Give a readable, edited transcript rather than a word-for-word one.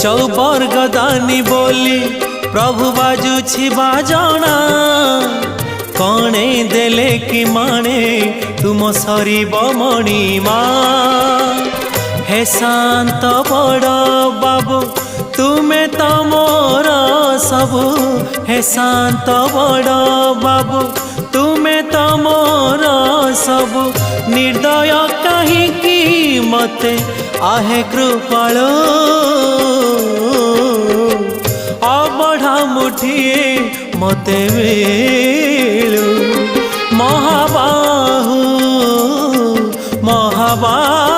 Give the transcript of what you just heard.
चौबर्ग दानी बोली प्रभु बाजुछि बाजना कणे देले कि माने तुम सरीब मणिमा हे शांत बड़ बाबू तुमे तो मोर सबु हे शांत बड़ बाबू तुमे तो मोर सबु निर्दय कहीं मते आहे कृपाल अबढ़ा मुठिए मते मिलू महाबाहु महाबाहु